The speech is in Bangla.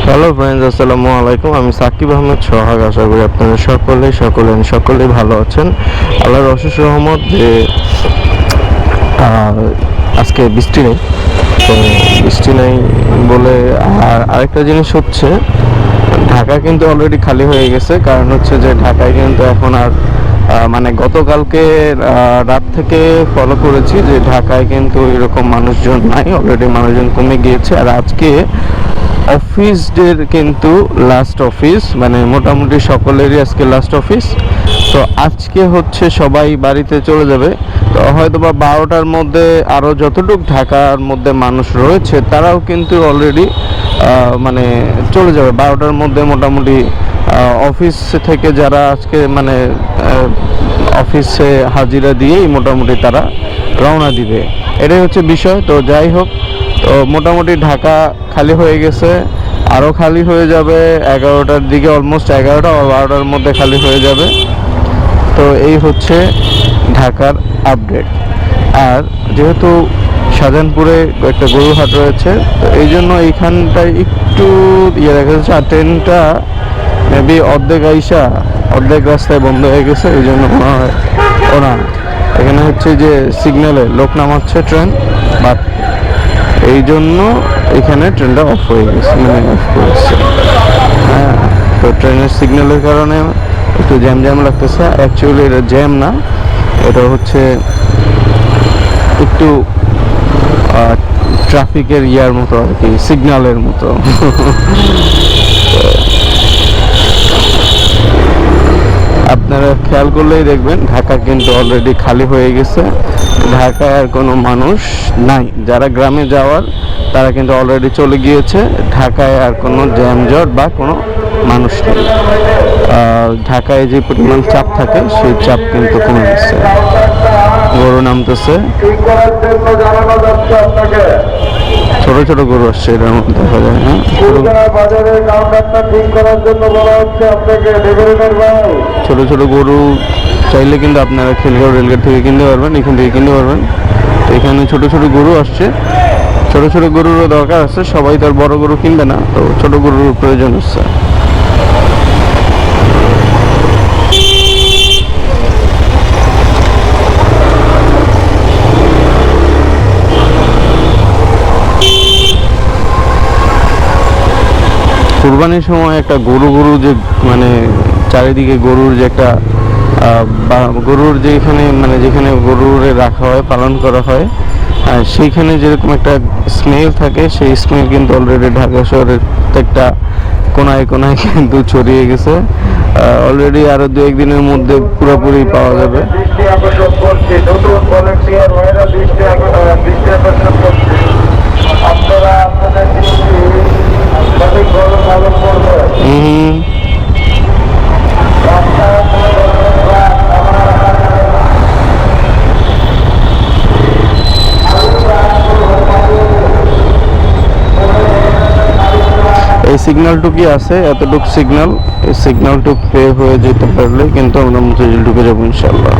হ্যালো ফ্রেন্ডস, আসসালামু আলাইকুম। আমি সাকিব আহমেদ সোহাগ। আশা করি আপনারা সকলেই ভালো আছেন। আল্লাহর অশেষ রহমত যে আজকে বৃষ্টি নেই। তো বৃষ্টি নেই বলে আরেকটা জিনিস হচ্ছে, ঢাকা কিন্তু অলরেডি খালি হয়ে গেছে। কারণ হচ্ছে যে ঢাকায় কিন্তু এখন আর মানে গতকালকে রাত থেকে ফলো করেছি যে ঢাকায় কিন্তু এরকম মানুষজন নাই, অলরেডি মানুষজন কমে গিয়েছে। আর আজকে অফিস ডের কিন্তু লাস্ট অফিস, মানে মোটামুটি সকলেরই আজকে লাস্ট অফিস। তো আজকে হচ্ছে সবাই বাড়িতে চলে যাবে। তো হয়তো বা 12টার মধ্যে আরও যতটুকু ঢাকার মধ্যে মানুষ রয়েছে তারাও কিন্তু অলরেডি মানে চলে যাবে 12টার মধ্যে। মোটামুটি অফিস থেকে যারা আজকে মানে অফিসে হাজিরা দিয়েই মোটামুটি তারা রওনা দিবে, এটাই হচ্ছে বিষয়। তো যাই হোক, তো মোটামুটি ঢাকা খালি হয়ে গেছে, আরও খালি হয়ে যাবে 11টার দিকে, অলমোস্ট 11টা বা 12টার মধ্যে খালি হয়ে যাবে। তো এই হচ্ছে ঢাকার আপডেট। আর যেহেতু শাহজাহানপুরে একটা গরুর হাট রয়েছে, তো এই জন্য এইখানটায় একটু দেখা যাচ্ছে। আর ট্রেনটা মেবি অর্ধেক রাস্তায় বন্ধ হয়ে গেছে। এই জন্য মনে হয় ওরা এখানে হচ্ছে যে সিগন্যালে লোক নামাচ্ছে ট্রেন, বাট এই জন্য এখানে ট্রেনটা অফ হয়ে গেছে, মানে অফ করেছে। হ্যাঁ, তো ট্রেনের সিগন্যালের কারণে একটু জ্যাম লাগতেছে। অ্যাকচুয়ালি এটা জ্যাম না, এটা হচ্ছে একটু ট্রাফিকের ইয়ার মতো আর কি, সিগন্যালের মতো। আপনারা খেয়াল করলেই দেখবেন ঢাকা কিন্তু অলরেডি খালি হয়ে গেছে। ঢাকায় আর কোনো মানুষ নাই। যারা গ্রামে যাওয়ার তারা কিন্তু অলরেডি চলে গিয়েছে। ঢাকায় আর কোনো জ্যামজট বা কোনো মানুষ নেই। ঢাকায় যে পরিমাণ চাপ থাকে সেই চাপ কিন্তু কমে গেছে। গরু নামতেছে, ছোট ছোট গরু আসছে, এটার মধ্যে দেখা যায়। হ্যাঁ, ছোট ছোট গরু চাইলে কিন্তু আপনারা খিলগাঁও রেলগেট থেকে কিনতে পারবেন, এখান থেকে কিনতে পারবেন। তো এখানে ছোট ছোট গরু আসছে, ছোট ছোট গরুরও দরকার আছে। সবাই তো আর বড় গরু কিনবে না, তো ছোট গরুর প্রয়োজন হচ্ছে। কুরবানির সময় একটা গরু যে মানে চারিদিকে গরুর যে একটা গরুর যেখানে মানে যেখানে গরুরে রাখা হয়, পালন করা হয়, সেইখানে যেরকম একটা স্মেল থাকে, সেই স্মেল কিন্তু অলরেডি ঢাকা শহরের প্রত্যেকটা কোনায় কিন্তু ছড়িয়ে গেছে। অলরেডি আরও 2-1 দিনের মধ্যে পুরোপুরি পাওয়া যাবে। এই সিগন্যালটুকুই আছে, এতটুকু সিগন্যাল। এই সিগন্যালটুকু পে হয়ে যেতে পারলে কিন্তু আমরা মতিঝিল ঢুকে যাবো ইনশাল্লাহ।